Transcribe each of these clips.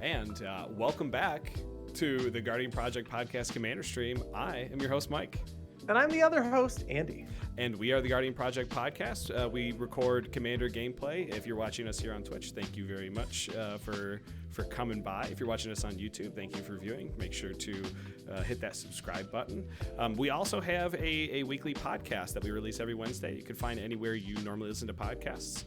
And welcome back to the Guardian Project Podcast Commander Stream. I am your host, Mike. And I'm the other host, Andy. And we are the Guardian Project Podcast. We record Commander gameplay. If you're watching us here on Twitch, thank you very much for coming by. If you're watching us on YouTube, thank you for viewing. Make sure to hit that subscribe button. We also have a weekly podcast that we release every Wednesday. You can find anywhere you normally listen to podcasts.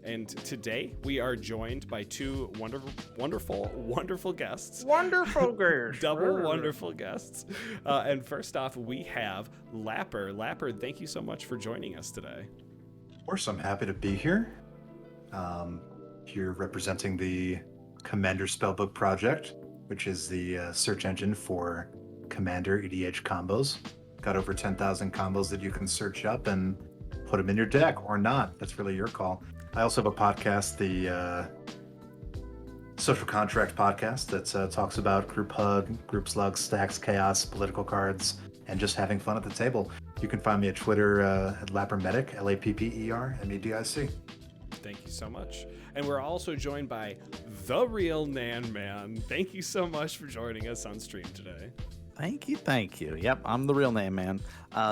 And today we are joined by two wonderful guests. Wonderful guests. Double wonderful guests. And first off, we have Lapper. Lapper, thank you so much for joining us today. Of course, I'm happy to be here. Here representing the Commander Spellbook Project, which is the search engine for Commander EDH combos. Got over 10,000 combos that you can search up and put them in your deck or not. That's really your call. I also have a podcast, the Social Contract Podcast, that talks about group hug, group slug, stacks, chaos, political cards, and just having fun at the table. You can find me at Twitter at Lappermedic, LAPPERMEDIC. Thank you so much. And we're also joined by TheRealNanMan. Thank you so much for joining us on stream today. Thank you. Yep, I'm the real name, man.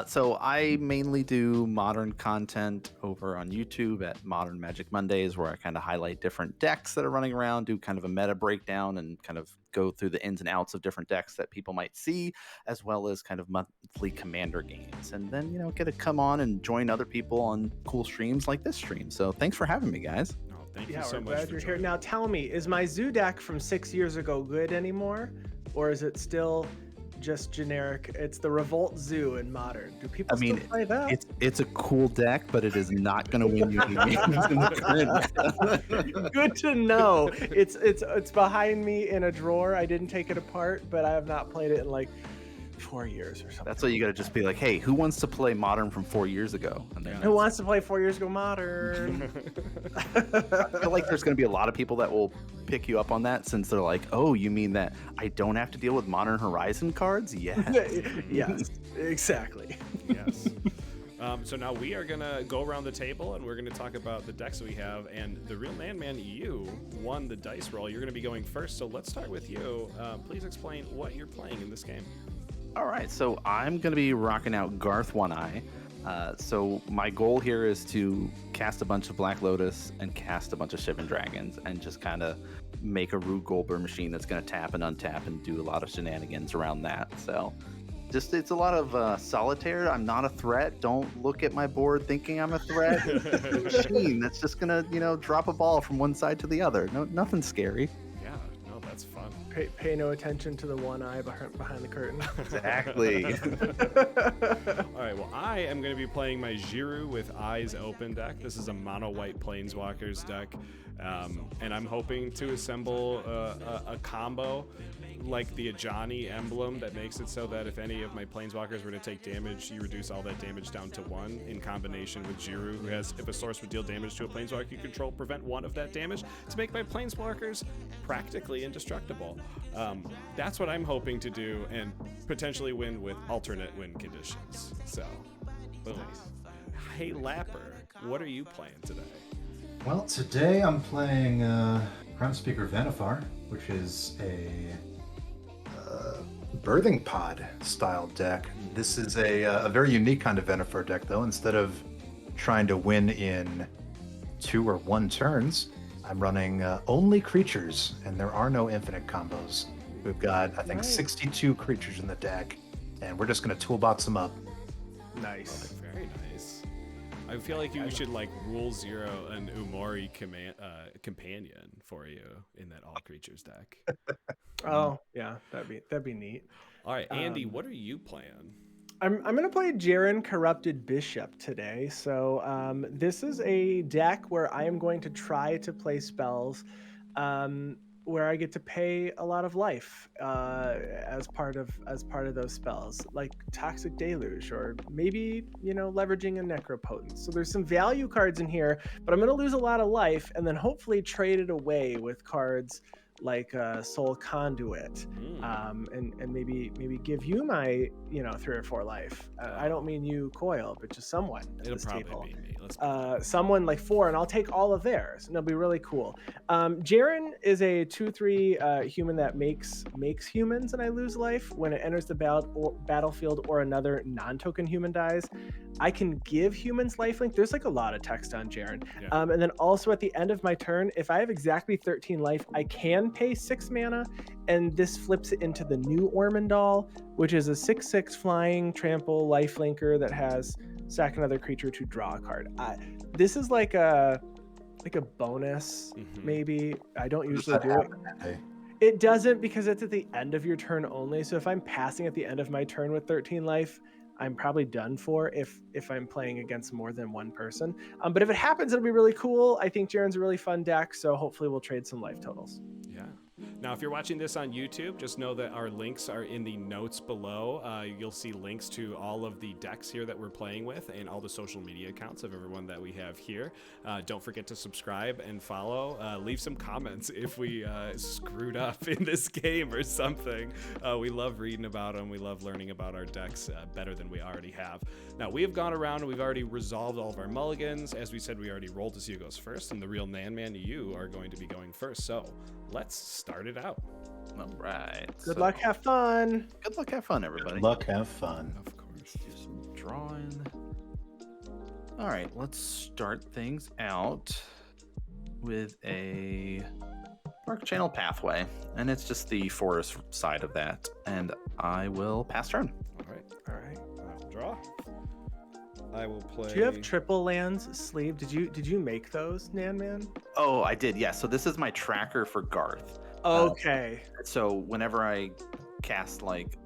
So I mainly do modern content over on YouTube at Modern Magic Mondays, where I kind of highlight different decks that are running around, do kind of a meta breakdown, and kind of go through the ins and outs of different decks that people might see, as well as kind of monthly Commander games. And then, get to come on and join other people on cool streams like this stream. So thanks for having me, guys. Thank you so much. Glad you're here. Now tell me, is my Zoo deck from 6 years ago good anymore? Or is it still just generic? It's the Revolt Zoo in Modern. Do people still play that? It's a cool deck, but it is not going to win you any games in the current. Good to know. It's behind me in a drawer. I didn't take it apart, but I have not played it in like 4 years or something. That's what you got to just be like, hey, who wants to play Modern from 4 years ago? And who wants to play 4 years ago Modern? I feel like there's going to be a lot of people that will pick you up on that, since they're like, oh, you mean that I don't have to deal with Modern Horizon cards? Yes. Yes, exactly. Yes. So now we are going to go around the table and we're going to talk about the decks we have. And TheRealNanMan, you won the dice roll. You're going to be going first. So let's start with you. Please explain what you're playing in this game. All right, so I'm going to be rocking out Garth One Eye. So my goal here is to cast a bunch of Black Lotus and cast a bunch of Shivan Dragons and just kind of make a Rube Goldberg machine that's going to tap and untap and do a lot of shenanigans around that. So it's a lot of solitaire. I'm not a threat. Don't look at my board thinking I'm a threat. It's a machine that's just going to, drop a ball from one side to the other. No, nothing scary. Yeah, no, that's fun. Pay no attention to the one eye behind the curtain. Exactly. All right, well, I am going to be playing my Djeru with Eyes Open deck. This is a mono-white Planeswalkers deck, and I'm hoping to assemble a combo like the Ajani emblem that makes it so that if any of my Planeswalkers were to take damage, you reduce all that damage down to 1 in combination with Djeru, who has, if a source would deal damage to a Planeswalker you control, prevent 1 of that damage to make my Planeswalkers practically indestructible. That's what I'm hoping to do and potentially win with alternate win conditions. So, boom. Hey, Lapper, what are you playing today? Well, today I'm playing Groundspeaker Vannifar, which is a birthing pod style deck. This is a very unique kind of Vannifar deck, though. Instead of trying to win in 2 or 1 turns, I'm running only creatures, and there are no infinite combos. We've got, I think, 62 creatures in the deck, and we're just going to toolbox them up. Nice. Very nice. I feel like you should Rule 0 an Umori companion for you in that all creatures deck. Oh yeah, that'd be neat. All right, Andy, what are you playing? I'm gonna play Jerren Corrupted Bishop today. So this is a deck where I am going to try to play spells where I get to pay a lot of life as part of those spells, like Toxic Deluge, or maybe leveraging a Necropotence. So there's some value cards in here, but I'm going to lose a lot of life and then hopefully trade it away with cards like a soul conduit, and maybe give you my 3 or 4 life. I don't mean you, Coil, but just someone at It'll this probably table. be me. Let's be Someone like 4, and I'll take all of theirs, and it'll be really cool. Jerren is a 2/3 human that makes humans, and I lose life when it enters the battlefield or another non-token human dies. I can give humans lifelink. There's like a lot of text on Jerren. Yeah. And then also at the end of my turn, if I have exactly 13 life, I can pay 6 mana, and this flips it into the new Ormondal, which is a 6/6 flying trample lifelinker that has sack another creature to draw a card. This is like a bonus, maybe. I don't usually do it. Hey, It doesn't, because it's at the end of your turn only. So if I'm passing at the end of my turn with 13 life, I'm probably done for if I'm playing against more than one person. But if it happens, it'll be really cool. I think Jerren's a really fun deck, so hopefully we'll trade some life totals. Yeah. Now, if you're watching this on YouTube, just know that our links are in the notes below. You'll see links to all of the decks here that we're playing with and all the social media accounts of everyone that we have here. Don't forget to subscribe and follow. Leave some comments if we screwed up in this game or something. We love reading about them. We love learning about our decks better than we already have. Now, we have gone around and we've already resolved all of our mulligans. As we said, we already rolled to see who goes first, and the real NanMan, you are going to be going first. So let's start it out. All right. Good luck, have fun. Good luck, have fun, everybody. good luck, have fun. Of course. Do some drawing. All right, let's start things out with a Dark Channel Pathway, and it's just the forest side of that, and I will pass turn. All right. All right. I will draw. I will play. Do you have triple lands sleeve? Did you make those, NanMan? Oh, I did, yeah. So this is my tracker for Garth. Okay. So whenever I cast, like,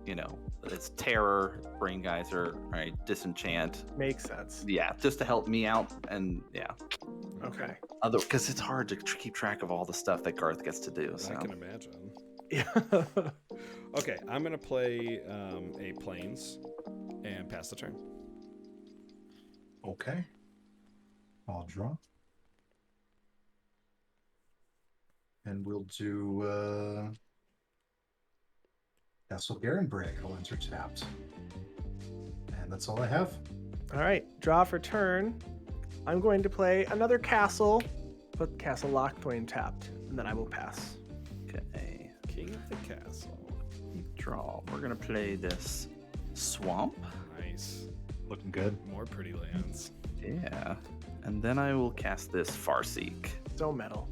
it's Terror, Brain Geyser, right, Disenchant. Makes sense. Yeah, just to help me out, and yeah. Okay. Because it's hard to keep track of all the stuff that Garth gets to do. So. I can imagine. Yeah. Okay, I'm going to play a Plains and pass the turn. Okay. I'll draw. And we'll do Castle Garenbrag. It'll enter tapped. And that's all I have. All right. Draw for turn. I'm going to play another castle, put Castle Lockthwain tapped, and then I will pass. Okay. King of the Castle. Draw. We're going to play this Swamp. Nice. Looking good. More pretty lands. Yeah. And then I will cast this Farseek. So metal.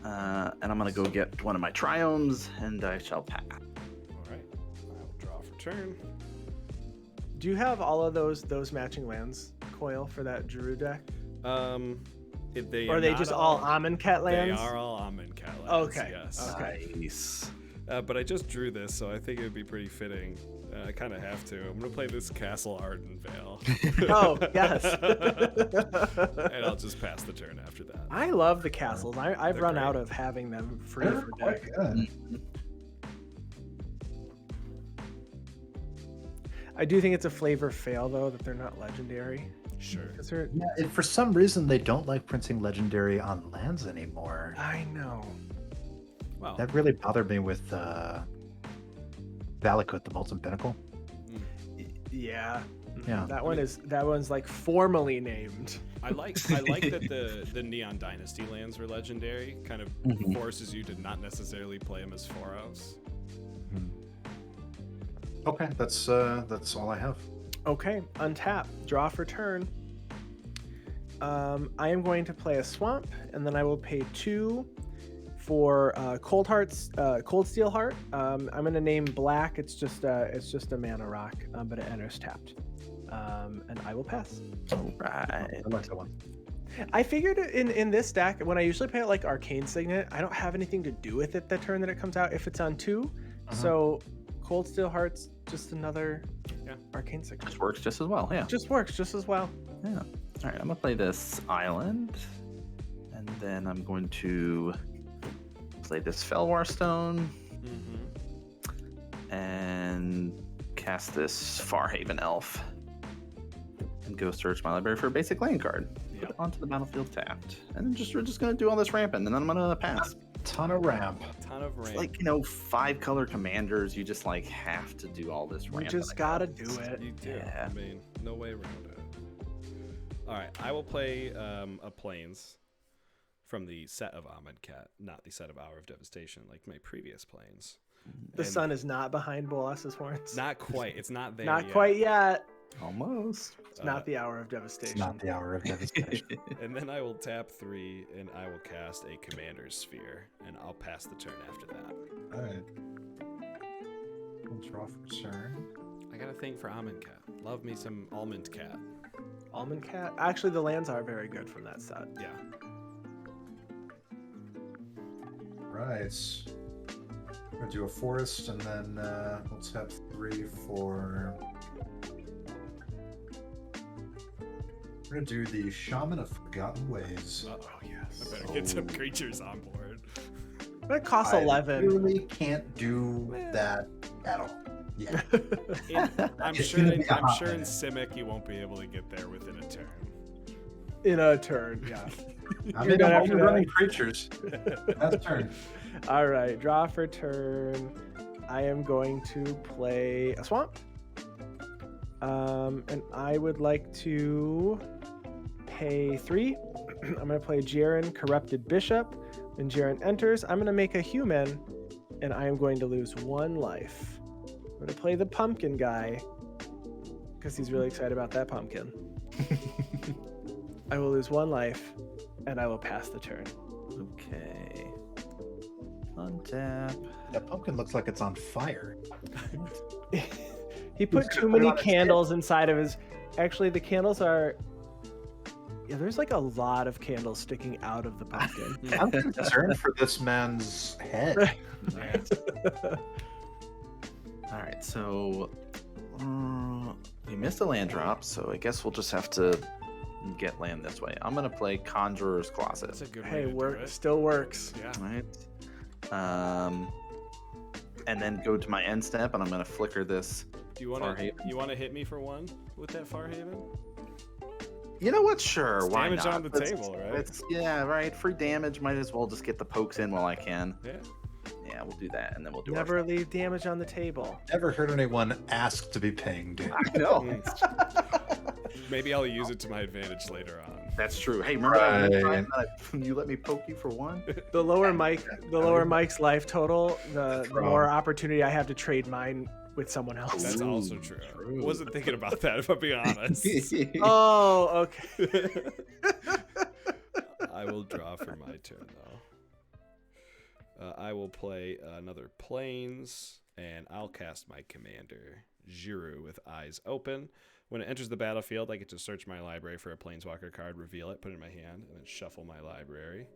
And I'm going to go get one of my Triomes, and I shall pass. All right. I will draw for turn. Do you have all of those matching lands, Coil, for that Djeru deck? They Or are they just all Amonkhet lands? They are all Amonkhet lands. Okay. Yes. Okay. Nice. But I just drew this, so I think it would be pretty fitting. I kind of have to. I'm going to play this Castle Ardenvale. Oh, yes. And I'll just pass the turn after that. I love the castles. I've They're run great. out of having them free They're for quite deck. good. I do think it's a flavor fail, though, that they're not legendary. Sure. 'Cause they're- Yeah, for some reason, they don't like printing legendary on lands anymore. I know. Well, That really bothered me with Valakut, the Molten Pinnacle. Yeah. Yeah. That one's like formally named. I like that the Neon Dynasty lands were legendary. Kind of Mhm. forces you to not necessarily play them as 4-0s. Okay, that's all I have. Okay, untap, draw for turn. I am going to play a swamp, and then I will pay 2 for Cold Steel Heart. I'm going to name black. It's just a mana rock, but it enters tapped, and I will pass. All right. I like that one. I figured in this deck, when I usually play it like Arcane Signet, I don't have anything to do with it the turn that it comes out if it's on 2. So Cold Steel Heart's just another Arcane Signet. Just works just as well, yeah. Just works just as well. Yeah. All right, I'm going to play this Island, and then I'm going to play this Felwar Stone, and cast this Farhaven Elf, and go search my library for a basic land card. Put it onto the battlefield tapped. And then we're just going to do all this rampant, and then I'm going to pass. ton of ramp. Ton of ramp. Like, you know, 5-color commanders, you just like have to do all this You ramp. just gotta do it. You do. Yeah. I mean, no way around it. All right, I will play a plains from the set of Amonkhet, not the set of Hour of Devastation, like my previous plains. The And sun is not behind Bolas's horns. Not quite. It's not there. Not yet. quite yet. Almost. It's not the hour of devastation. It's not the hour of devastation. And then I will tap 3, and I will cast a Commander's Sphere, and I'll pass the turn after that. All right. We'll draw for turn. I got a thing for Amonkhet. Love me some Almond Cat. Almond Cat. Actually, the lands are very good from that set. Yeah. Right. We're gonna do a forest, and then we'll tap 3 for. We're gonna do the Shaman of Forgotten Ways. Oh yes. I better get some creatures on board. But it costs I 11. really can't do that at all. Yeah. I'm It's sure. gonna be a I'm hot sure in minute. Simic you won't be able to get there within a turn. In a turn, yeah. I You're mean, done I'm after only that. running creatures. That's turn. All right, draw for turn. I am going to play a swamp. And I would like to pay 3. I'm going to play Jerren, Corrupted Bishop. When Jerren enters, I'm going to make a human, and I am going to lose 1 life. I'm going to play the pumpkin guy, because he's really excited about that pumpkin. I will lose 1 life, and I will pass the turn. Okay. Untap. That pumpkin looks like it's on fire. He put He's too gonna put many it on his candles inside of his. Actually, the candles are. Yeah, there's like a lot of candles sticking out of the pumpkin. I'm concerned for this man's head. All right, so we missed a land drop, so I guess we'll just have to get land this way. I'm gonna play Conjurer's Closet. That's a good way Hey, to do work it. still works. Yeah. All right. And then go to my end step, and I'm gonna flicker this. Do you want to? Farhaven. You want to hit me for 1 with that Farhaven? You know what? Sure, It's why damage not? on the table, right? It's yeah, right. Free damage. Might as well just get the pokes in while I can. Yeah. Yeah, we'll do that, and then we'll do. Never leave damage on the table. Never heard anyone ask to be paying damage. I know. Maybe I'll use it to my advantage later on. That's true. Hey, remember that one Right. time that you let me poke you for 1? The lower Mike's life total, the more opportunity I have to trade mine with someone else. That's also true. I wasn't thinking about that, if I'm being honest. Oh, okay. I will draw for my turn, though. I will play another Plains, and I'll cast my commander, Djeru, with eyes open. When it enters the battlefield, I get to search my library for a Planeswalker card, reveal it, put it in my hand, and then shuffle my library.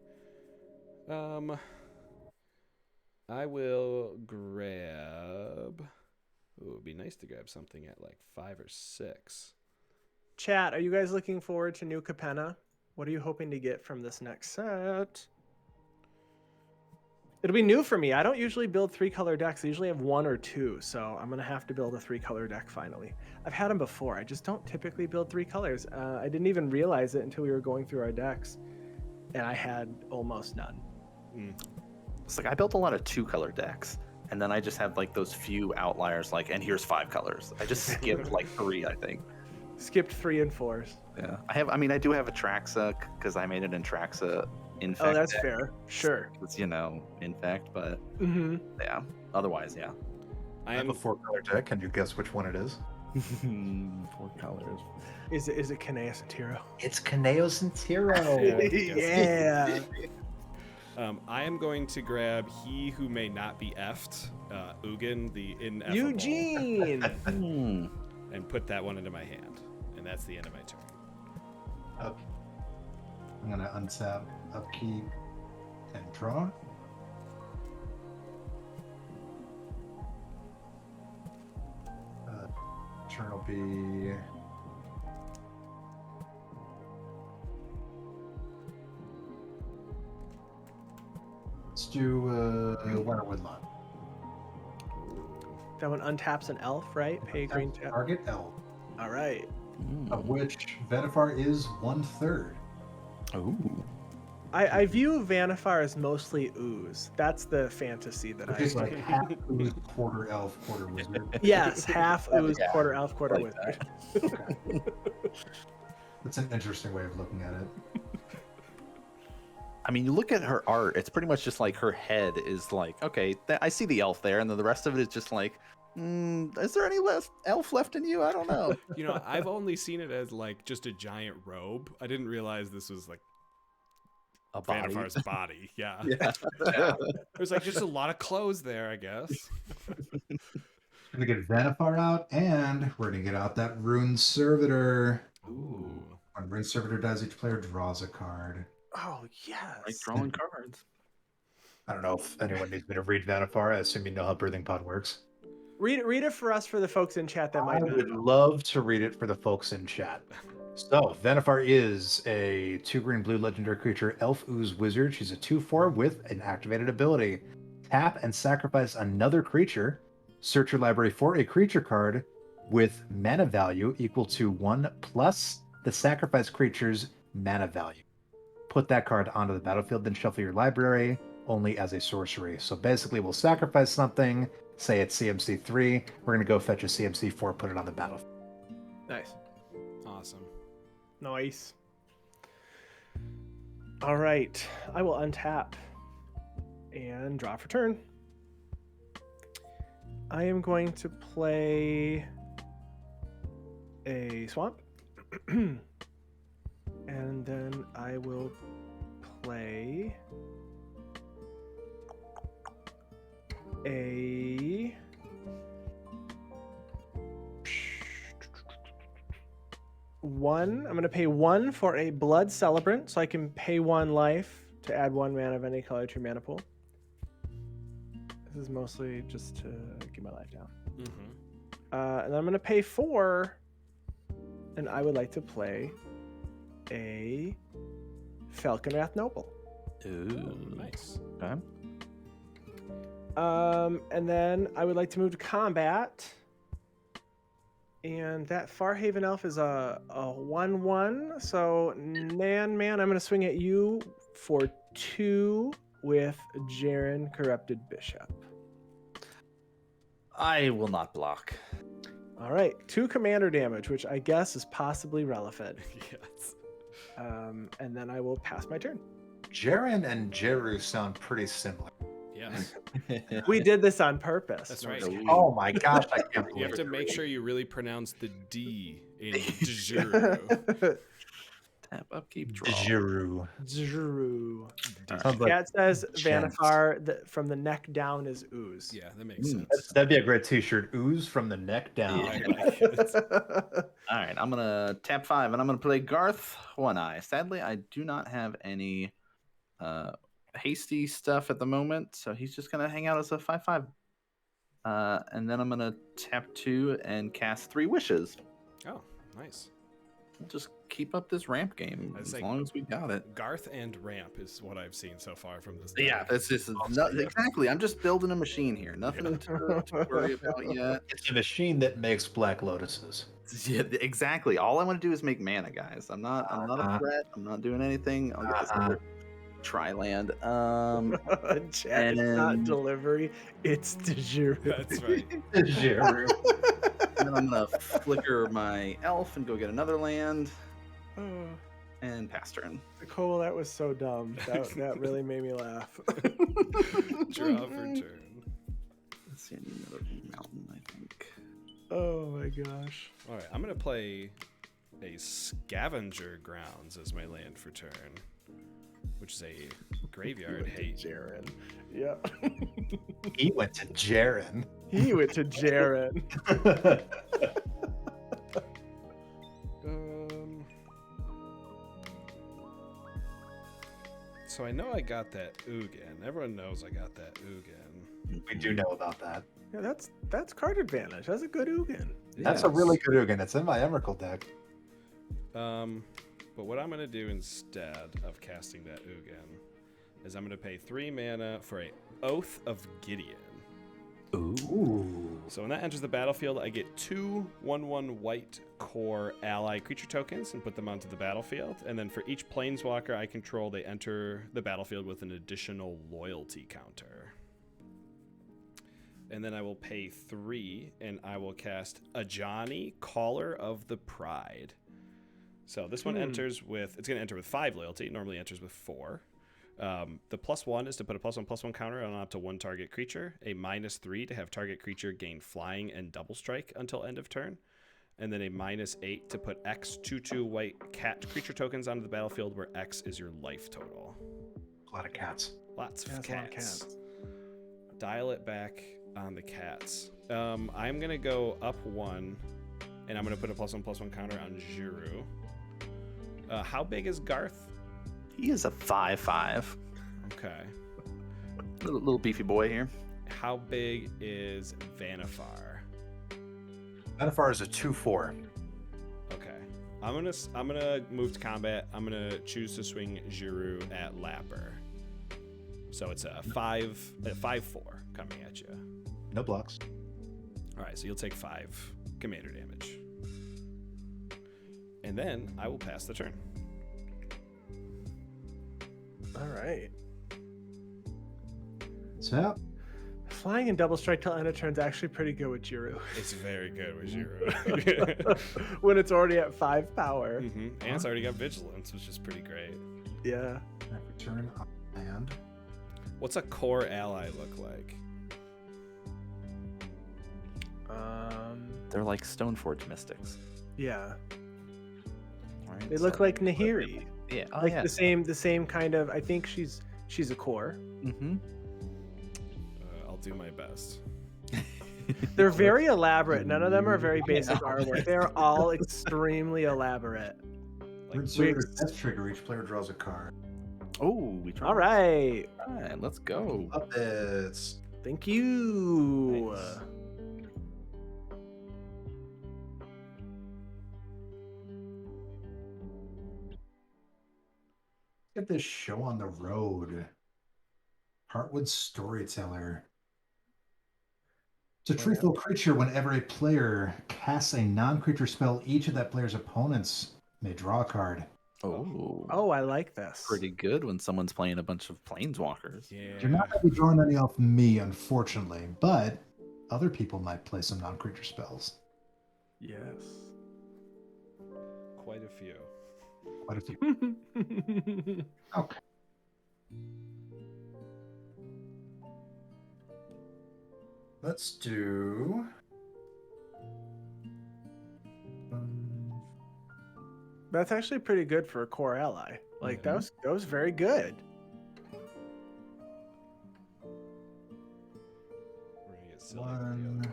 I will grab... Ooh, it'd be nice to grab something at like 5 or 6. Chat, are you guys looking forward to New Capenna? What are you hoping to get from this next set? It'll be new for me. I don't usually build 3-color decks. I usually have 1 or 2, so I'm going to have to build a 3-color deck finally. I've had them before. I just don't typically build 3 colors. I didn't even realize it until we were going through our decks, and I had almost none. It's like I built a lot of 2-color decks, and then I just have like those few outliers, like, and here's 5 colors. I just skipped like 3, I think. Skipped 3 and 4s. Yeah, I do have a Traxa because I made it in Traxa. Infect Oh, that's deck. fair. Sure. It's, Infect, but Mm-hmm. yeah. Otherwise, yeah. I have a 4-color deck. Can you guess which one it is? 4 colors. Is it Kanaeus and Tiro? It's Kaneo Sentiro. Yeah. I am going to grab He Who May Not Be Effed, Ugin, the ineffable, Eugene. and put that one into my hand. And that's the end of my turn. Okay. I'm gonna untap, upkeep, and draw. Turn will be. Let's do Winterwood Lot. That one untaps an elf, right? Pay green tap. Target elf, All right. of which Vannifar is 1/3. Ooh. I view Vannifar as mostly ooze. That's the fantasy that Which I is like half ooze, quarter elf, quarter wizard. Yes, half ooze, Yeah, quarter elf, quarter like wizard. Okay. That's an interesting way of looking at it. I mean, you look at her art, it's pretty much just like her head is like, okay, I see the elf there, and then the rest of it is just like, is there any elf left in you? I don't know. You know, I've only seen it as like just a giant robe. I didn't realize this was like A body. Vannifar's body. Yeah. Yeah. There's like just a lot of clothes there, I guess. We're gonna get Vannifar out, and we're gonna get out that Rune Servitor. Ooh. When Rune Servitor dies, each player draws a card. Oh Like yes. drawing cards. I don't know if anyone needs me to read Vannifar. I assume you know how Breathing Pod works. Read it for us, for the folks in chat that I might not would know. love to read it for the folks in chat. So, Vannifar is a 2-green-blue legendary creature, Elf Ooze Wizard. She's a 2/4 with an activated ability. Tap and sacrifice another creature. Search your library for a creature card with mana value equal to 1 plus the sacrifice creature's mana value. Put that card onto the battlefield, then shuffle your library only as a sorcery. So basically, we'll sacrifice something, say it's CMC 3. We're going to go fetch a CMC 4, put it on the battlefield. Nice. Awesome. Nice. All right. I will untap and draw for turn. I am going to play a swamp. And then I will play a one. I'm going to pay 1 for a blood celebrant, so I can pay 1 life to add 1 mana of any color to your mana pool. This is mostly just to get my life down. Mm-hmm. And then I'm going to pay 4, and I would like to play a Falconwrath Noble. Ooh, Nice. Okay. And then I would like to move to combat. And that Farhaven Elf is a 1/1. So, Nan Man, I'm going to swing at you for 2 with Jerren Corrupted Bishop. I will not block. All right, 2 commander damage, which I guess is possibly relevant. Yes. And then I will pass my turn. Jerren and Djeru sound pretty similar. Yes. We did this on purpose. That's right. Oh my gosh, I can't You believe have to it. make sure you really pronounce the D in Djeru. Tap, upkeep, draw. Djeru. Djeru. Sounds like Cat says chance. Vannifar from the neck down is ooze. Yeah, that makes Mm. sense. That'd be a great t-shirt. Ooze from the neck down. I like it. All right, I'm gonna tap 5, and I'm gonna play Garth One Eye. Sadly, I do not have any hasty stuff at the moment, so he's just gonna hang out as a 5/5. And then I'm gonna tap 2 and cast 3 wishes. Oh, nice. We'll just keep up this ramp game I'd as say- long as we got it. Garth and ramp is what I've seen so far from this. Yeah, deck. that's just exactly. I'm just building a machine here. Nothing to worry about yet. It's a machine that makes black lotuses. Yeah, exactly. All I want to do is make mana, guys. I'm not a threat. I'm not doing anything. I'll get this other Tri-land. Chat, it's not And- delivery, it's Djeru. That's right. Djeru. And then I'm gonna flicker my elf and go get another land Oh, and pass turn. Nicole, that was so dumb. That really made me laugh. Draw for turn. Let's see, I need another mountain, I think. Oh my gosh. All right, I'm gonna play a Scavenger Grounds as my land for turn, which is a graveyard hate. Jerren. Yeah. He went to Jerren. He went to Jerren. So I know I got that Ugin. Everyone knows I got that Ugin. We do know about that. Yeah, that's card advantage. That's a good Ugin. That's a really good Ugin. It's in my Emrakul deck. But what I'm gonna do instead of casting that Ugin is I'm gonna pay 3 mana for a Oath of Gideon. Ooh. So when that enters the battlefield, I get 2 1/1 white core ally creature tokens and put them onto the battlefield. And then for each planeswalker I control, they enter the battlefield with an additional loyalty counter. And then I will pay 3, and I will cast Ajani, Caller of the Pride. So this one enters with, it's going to enter with 5 loyalty. It normally enters with 4. The +1 is to put a +1/+1 counter on up to 1 target creature. A -3 to have target creature gain flying and double strike until end of turn. And then a -8 to put X 2/2 white cat creature tokens onto the battlefield, where X is your life total. A lot of cats. Lots of That's a lot of cats. cats. Dial it back on the cats. I'm going to go up 1, and I'm going to put a +1/+1 counter on Djeru. How big is Garth? He is a 5/5. Okay. Little beefy boy here. How big is Vannifar? Vannifar is a 2/4. Okay. I'm gonna move to combat. I'm gonna choose to swing Djeru at Lapper. So it's a 5/4 coming at you. No blocks. All right, so you'll take 5 commander damage. And then I will pass the turn. All right. So, Flying and double strike till end of turn's actually pretty good with Djeru. It's very good with Djeru. When it's already at 5 power. And it's already got vigilance, which is pretty great. Yeah. return on land. What's a core ally look like? They're like Stoneforge mystics. Yeah. Right? They look like Nahiri. Yeah. Oh, Like yeah. the same kind of. I think she's a core. Mm-hmm. I'll do my best. They're very elaborate. None of them are very basic artwork. They're all extremely elaborate. Like, test trigger, each player draws a card. Oh, we tried. All right. All right, let's go. Puppets. Thank you. Nice. Get this show on the road. Heartwood Storyteller. It's a truthful creature. Whenever a player casts a non-creature spell, each of that player's opponents may draw a card. Oh. Oh, I like this. Pretty good when someone's playing a bunch of planeswalkers. Yeah. You're not going to be drawing any off me, unfortunately, but other people might play some non-creature spells. Yes. Quite a few. Quite a few. Okay. Let's do. That's actually pretty good for a core ally. Like that was very good. We're gonna get silly with the other One. one.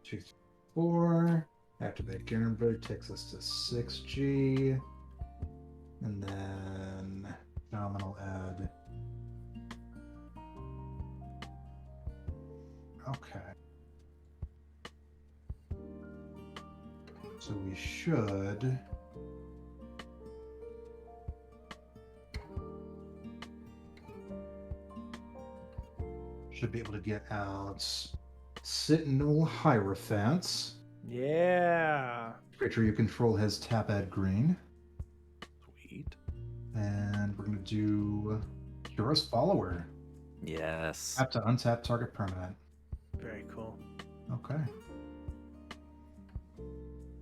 Two, 4. Activate Garenberg takes us to 6G. And then nominal add. Okay. So we should. Should be able to get out Sentinel Hierophants. Yeah. Creature you control has tap add green. Sweet. And we're going to do Curious Follower. Yes. Tap to untap target permanent. Very cool. Okay.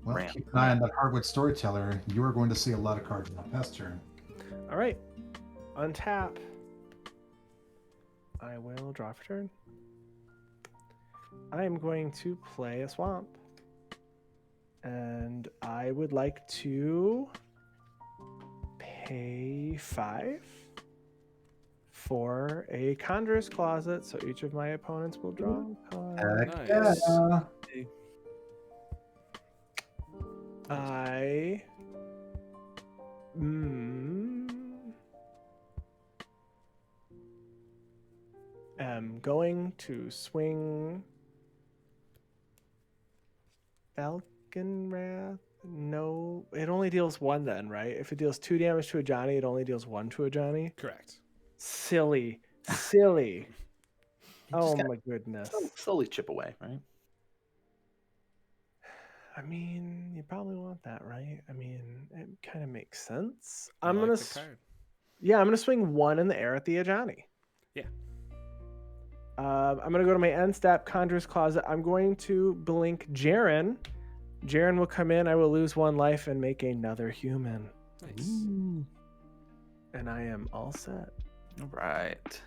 Well, Ramp. keep an eye on that Hardwood Storyteller. You are going to see a lot of cards on that pass turn. All right. Untap. I will draw for turn. I am going to play a swamp. And I would like to pay 5 for a Conjurer's Closet, so each of my opponents will draw a card. Heck Nice. yeah. I am going to swing Falcon Wrath. No, it only deals 1 then, right? If it deals 2 damage to a Johnny, it only deals 1 to a Johnny. Correct. Silly. Silly. You just Oh gotta my goodness. slowly chip away, right? I mean, you probably want that, right? I mean, it kind of makes sense. I I'm like gonna, the card. yeah, I'm gonna swing one in the air at the Ajani. Yeah. I'm gonna go to my end step, Conjurer's Closet. I'm going to blink Jerren. Jerren will come in. I will lose one life and make another human. Nice. Ooh. And I am all set. All right.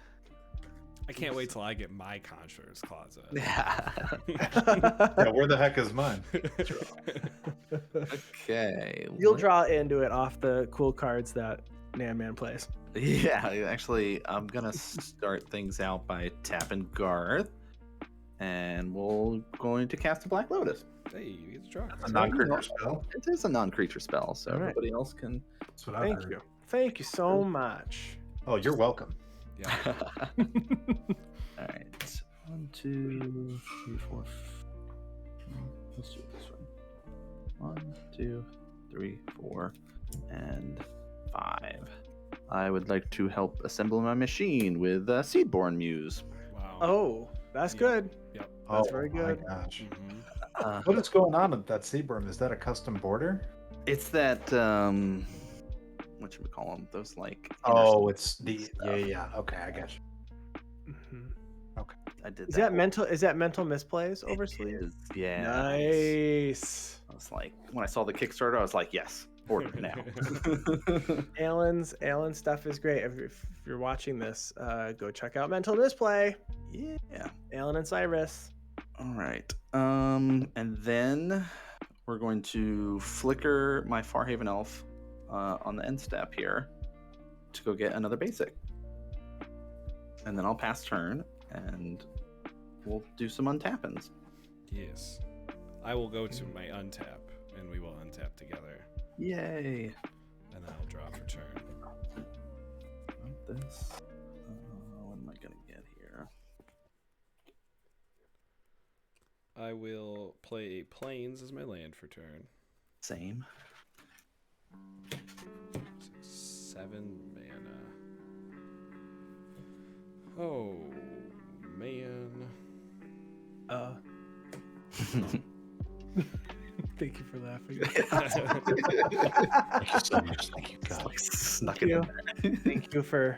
I can't wait till I get my Conjurer's Closet. Yeah. Yeah, where the heck is mine? Okay. You'll draw into it off the cool cards that NanMan plays. Yeah, actually, I'm gonna start things out by tapping Garth, and we're going to cast a Black Lotus. Hey, you get to draw. A non-creature spell. It is a non-creature spell, so All right. everybody else can. That's what I've Thank heard. you. Thank you so much. Oh, you're welcome. Yeah. All right. 1, 2, 3, 4. Let's do it this one. 1, 2, 3, 4, and 5. I would like to help assemble my machine with Seedborn Muse. Wow. Oh, that's Yeah. good. Yep. That's Oh very good. My gosh. Mhm. What is going on with that Seaborn? Is that a custom border? It's that what should we call them? Those like. Oh, it's the stuff. yeah. Okay, I got you. Mhm. I did Is that. that mental? Is that mental misplays It oversleeve? is, yeah. Nice. I was like, when I saw the Kickstarter, I was like, yes, order it now. Alan's stuff is great. If you're watching this, go check out Mental Misplay. Yeah. Alan and Cyrus. All right. And then we're going to flicker my Farhaven Elf on the end step here to go get another basic. And then I'll pass turn and we'll do some untappings. Yes. I will go to my untap, and we will untap together, Yay. and then I'll draw for turn. Not this. What am I going to get here? I will play Plains as my land for turn. Same. 7 mana. Oh, man. Thank you for laughing. Thank you so much. Thank you, God. Like snuck it you. in there. Thank you for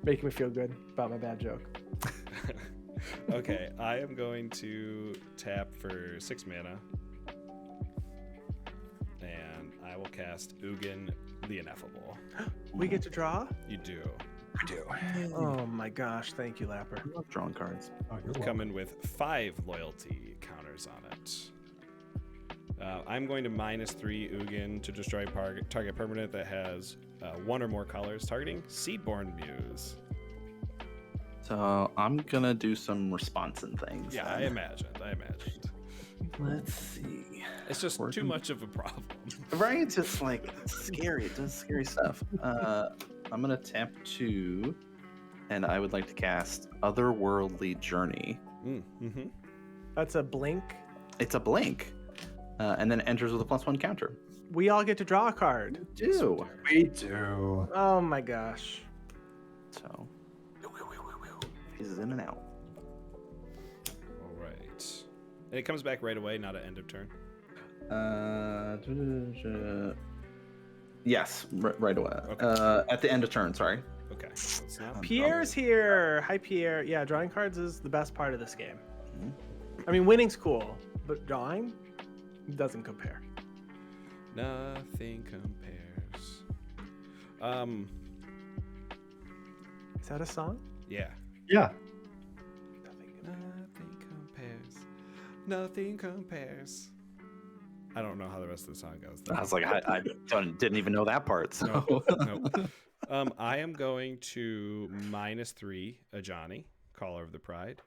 making me feel good about my bad joke. Okay, I am going to tap for 6 mana. And I will cast Ugin the Ineffable. We get to draw? You do. I do. Oh my gosh, thank you, Lapper. I love drawing cards. Oh, you're welcome. Coming with 5 loyalty counters on it. I'm going to -3 Ugin to destroy target permanent that has 1 or more colors, targeting Seedborn Muse. So I'm gonna do some response and things. Yeah, then. I imagined. Let's see. It's just too Working. much of a problem. Right? It's just like scary. It does scary stuff. I'm gonna tap 2, and I would like to cast Otherworldly Journey. Mm-hmm. That's a blink. It's a blink, and then it enters with a +1 counter. We all get to draw a card. Do We do. Oh my gosh. so. Phases in and out. All right. And it comes back right away, not at end of turn. Yes, right away. Okay. At the end of turn. Sorry. Okay. Let's not. Pierre's here. Hi, Pierre. Yeah, drawing cards is the best part of this game. Mhm. I mean, winning's cool, but drawing doesn't compare. Nothing compares. Is that a song? Yeah. Yeah. Nothing compares. Nothing compares. I don't know how the rest of the song goes. I was like, I didn't even know that part. So. Nope. I am going to -3 Ajani, Caller of the Pride,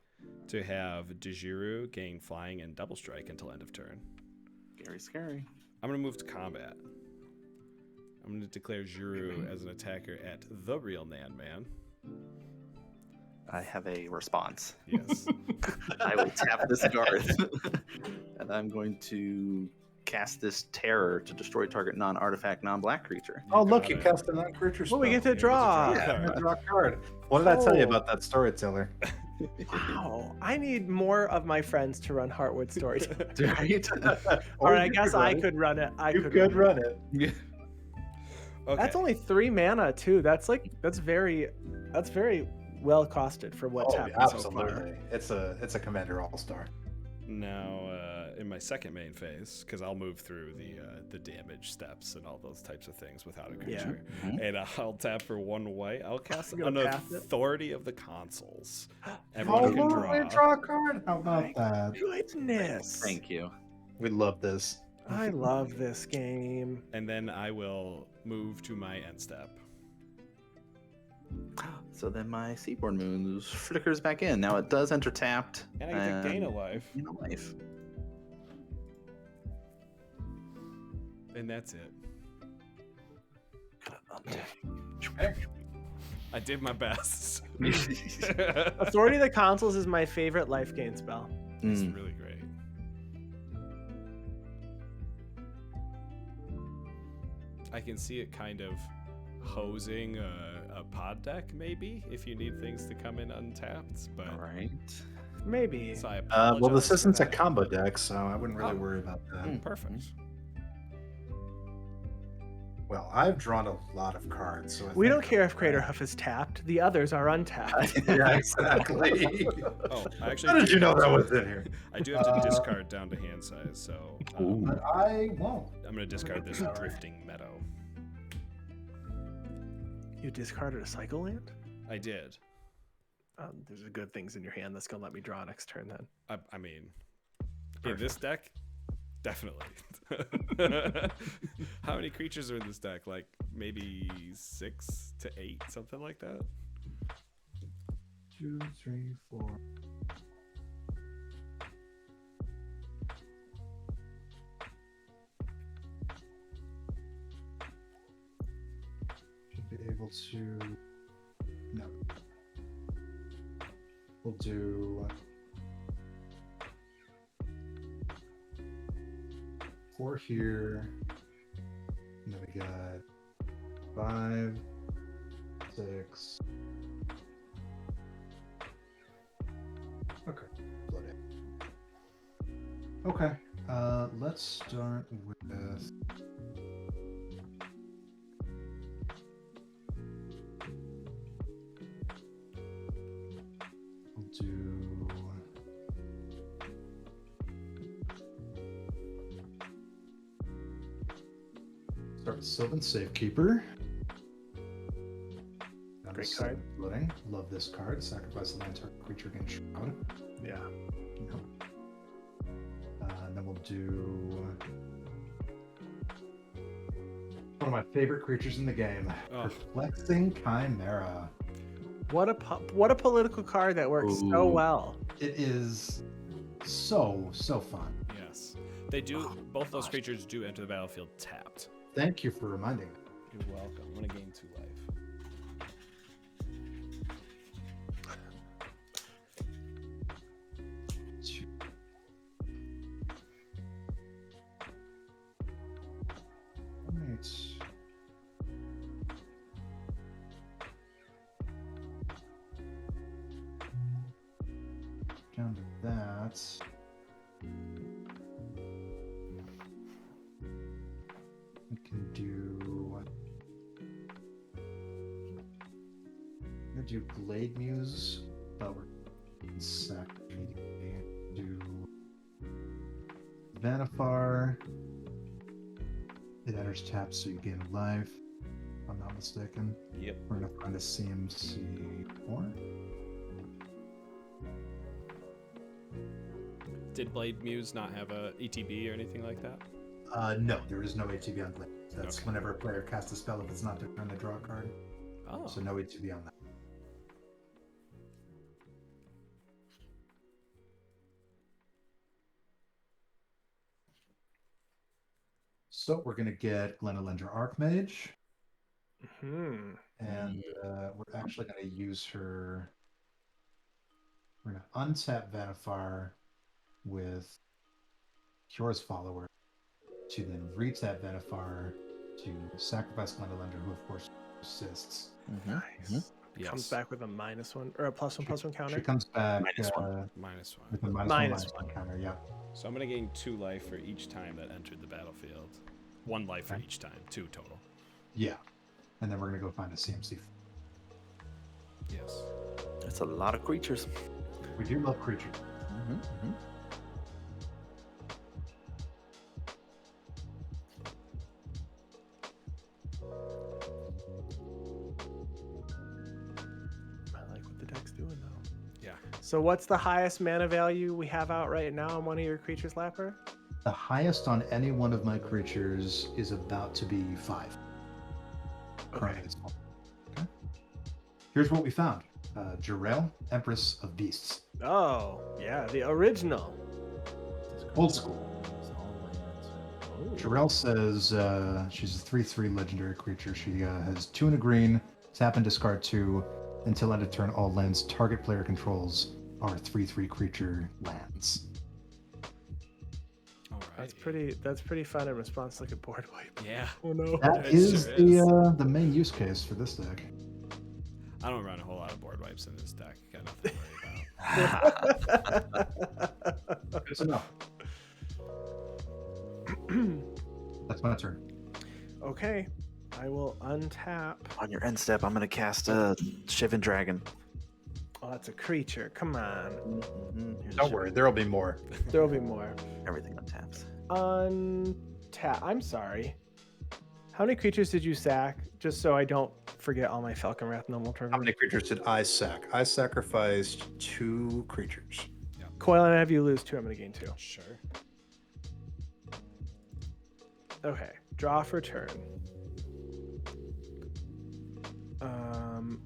to have Djeru gain flying and double strike until end of turn. Scary. I'm going to move to combat. I'm going to declare Djeru as an attacker at TheRealNanMan. I have a response. Yes. I will tap this Garth, and I'm going to cast this terror to destroy target non-artifact, non-black creature. Oh, look, got you it. cast a non-creature spell. Oh, we get to You get to draw draw. a Yeah, card. draw a card. What did I tell you Oh. about that storyteller? Wow, I need more of my friends to run Heartwood stories. Right? Or I you guess could run I it. could run it. You could run it. Okay. That's only 3 mana too. That's very well costed for what's Oh, happened so absolutely. It's a commander all-star. Now, in my second main phase, because I'll move through the damage steps and all those types of things without a Yeah. creature, Mhm. and I'll tap for 1 white. I'll cast You're an gonna pass it? Authority of the Consuls. far. Everyone can look, draw. a card. How My about that? Goodness. Thank you. We love this. I love this game. And then I will move to my end step. So then my Seaborn Moons flickers back in. Now it does enter tapped. And I get to gain a life. Gain a life. And that's it. Untap. I did my best. Authority of the Consuls is my favorite life gain spell. It's Mm. really great. I can see it kind of hosing a pod deck, maybe, if you need things to come in untapped. But All right. Maybe. so I Well, apologize this for isn't a that. combo deck, so I wouldn't really Oh. worry about that. Perfect. Well, I've drawn a lot of cards, so We don't care if Craterhoof is tapped. The others are untapped. Yeah, exactly. Oh, I actually. How did do you know have that to- was in here? I do have to discard down to hand size, so Ooh. But I won't. I'm gonna discard this drifting meadow. You discarded a cycle land? I did. There's good things in your hand that's gonna let me draw next turn then. I mean, in this deck, definitely. How many creatures are in this deck? Like maybe 6 to 8, something like that. 2, 3, 4. Should be able to. No. We'll do 4 here. And then we got 5, 6. Okay. Float it. Okay. Let's start with. We'll do. Start with Sylvan Safekeeper. Great card. Floating. Love this card. Sacrifice a land target creature against Shroud. Yeah. And then we'll do one of my favorite creatures in the game, Oh. Perplexing Chimera. What a political card that works so Ooh. well. It is so fun. Yes, they do. Both those creatures do enter the battlefield tapped. Thank you for reminding me. You're welcome. I'm gonna gain 2 life. Two. Right. Down to that. We can do. I'm gonna do Blade Muse, but we're sack immediately. Do Vannifar. It enters tap, so you gain life. If I'm not mistaken. Yep. We're gonna find a CMC4. Did Blade Muse not have a ETB or anything like that? No, there is no ATB on Blade. That's Okay. whenever a player casts a spell if it's not trying to draw a card. Oh. So no ATB on that. So we're gonna get Glenelendra Archmage, Hmm. and we're actually gonna use her. We're gonna untap Vannifar with Cura's Follower, to then reach that Vannifar to sacrifice Glendelender, who of course persists. Nice. Yes. Comes back with a -1 or a +1/+1 counter. She comes back -1. -1. with a -1 -1. -1 counter. Yeah. So I'm gonna gain 2 life for each time that entered the battlefield. 1 life for Okay. each time. 2 total. Yeah. And then we're gonna go find a CMC. Yes. That's a lot of creatures. We do love creatures. I like what the deck's doing though. Yeah. So what's the highest mana value we have out right now on one of your creatures, Lapper? The highest on any one of my creatures is about to be 5. Okay. Okay. Here's what we found. Jerren, Empress of Beasts. Oh, yeah, the original. Old school. Jerren says she's a 3/3 legendary creature. She has 2 and a green, tap and discard 2. Until end of turn, all lands target player controls are 3/3 creature lands. All right. That's pretty fun in response to like a board wipe. Yeah. Oh no. That It is sure the main use case for this deck. I don't run a whole lot of board wipes in this deck. Got nothing to worry about. Good enough. That's my turn. Okay. I will untap. On your end step, I'm going to cast a Shivan Dragon. Oh, that's a creature. Come on. Here's a Don't Shivan- worry, there'll be more. There'll be more. Everything untaps. Untap. I'm sorry. How many creatures did you sack? Just so I don't forget all my Falcon Wrath normal turn. How many creatures did I sack? I sacrificed 2 creatures. Coil, and have you lose 2. I'm going to gain 2. Sure. Okay. Draw for turn.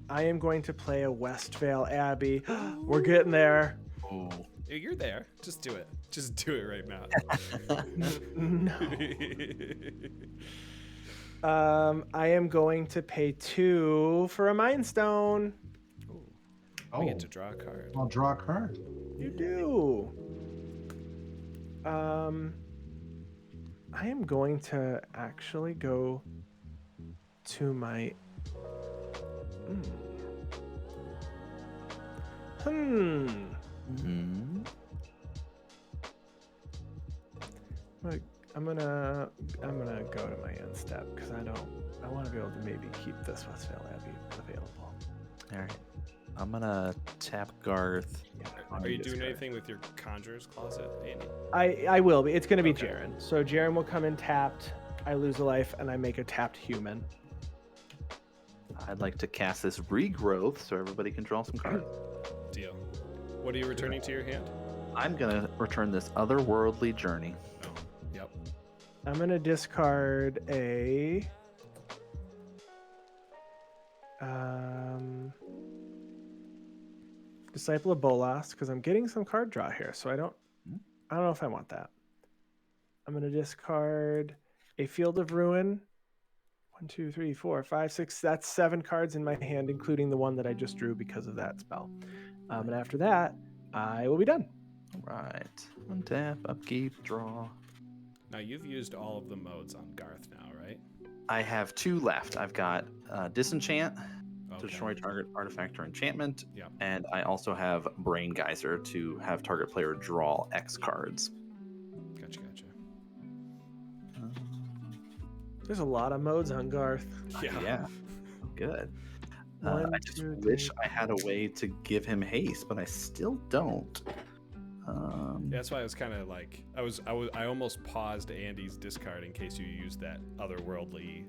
I am going to play a Westvale Abbey. We're getting there. Oh. You're there. Just do it. Just do it right now. No. I am going to pay 2 for a Mind Stone. Ooh, Oh, we get to draw a card. I'll draw a card. You do. I am going to actually go to my. I'm gonna go to my end step because I want to be able to maybe keep this Westvale Abbey available. All right. I'm going to tap Garth. Are you doing anything with your Conjurer's Closet, Andy? I will be. It's gonna be Okay. Jerren. So Jerren will come in tapped. I lose a life and I make a tapped human. I'd like to cast this Regrowth so everybody can draw some cards. Deal. What are you returning to your hand? I'm going to return this Otherworldly Journey. Oh, yep. I'm gonna discard a. Disciple of Bolas because I'm getting some card draw here, so I don't know if I want that. I'm gonna discard a Field of Ruin. 1, 2, 3, 4, 5, 6. That's 7 cards in my hand, including the one that I just drew because of that spell. And after that, I will be done. All right. Untap, upkeep, draw. Now you've used all of the modes on Garth now, right? I have 2 left. I've got Disenchant to Okay. destroy target artifact or enchantment. Yep. And I also have Brain Geyser to have target player draw X cards. Gotcha. There's a lot of modes on Garth. Yeah. Good. One, I just two, wish three. I had a way to give him haste, but I still don't. Yeah, that's why I was kind of like I almost paused Andy's discard in case you used that otherworldly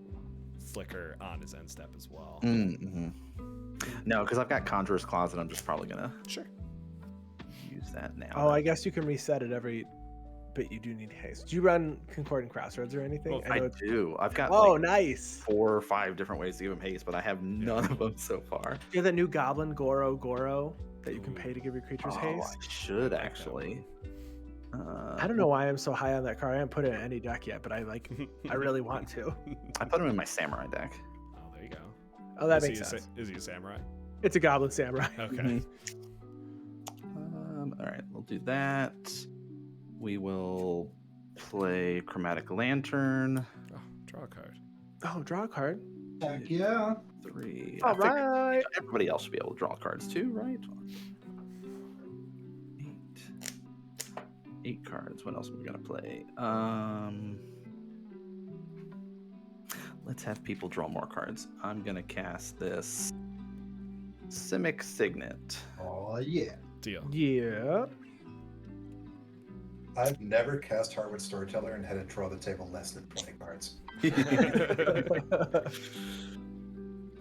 flicker on his end step as well. Mm-hmm. No, because I've got Conjurer's Closet. I'm just probably gonna Sure. use that now. Oh, I guess you can reset it every, but you do need haste. Do you run Concordant Crossroads or anything? Well, I know it's- do. I've got Oh, like nice. 4 or 5 different ways to give him haste, but I have none of them so far. You have that new Goblin Goro that you can Ooh. pay to give your creatures Oh, haste. I should I like that actually. I don't know why I'm so high on that card. I haven't put it in any deck yet, but I really want to. I put him in my Samurai deck. Oh, there you go. Oh, that Is makes he sense. Is he a samurai? It's a Goblin Samurai. Okay. Mhm. All right, we'll do that. We will play Chromatic Lantern. Oh, draw a card. Oh, draw a card. Heck yeah. 3. All I figured right. everybody else should be able to draw cards too, right? 8 cards. What else am I gonna play? Let's have people draw more cards. I'm gonna cast this Simic Signet. Oh yeah. Deal. Yeah. I've never cast Harwood Storyteller and had to draw the table less than 20 cards.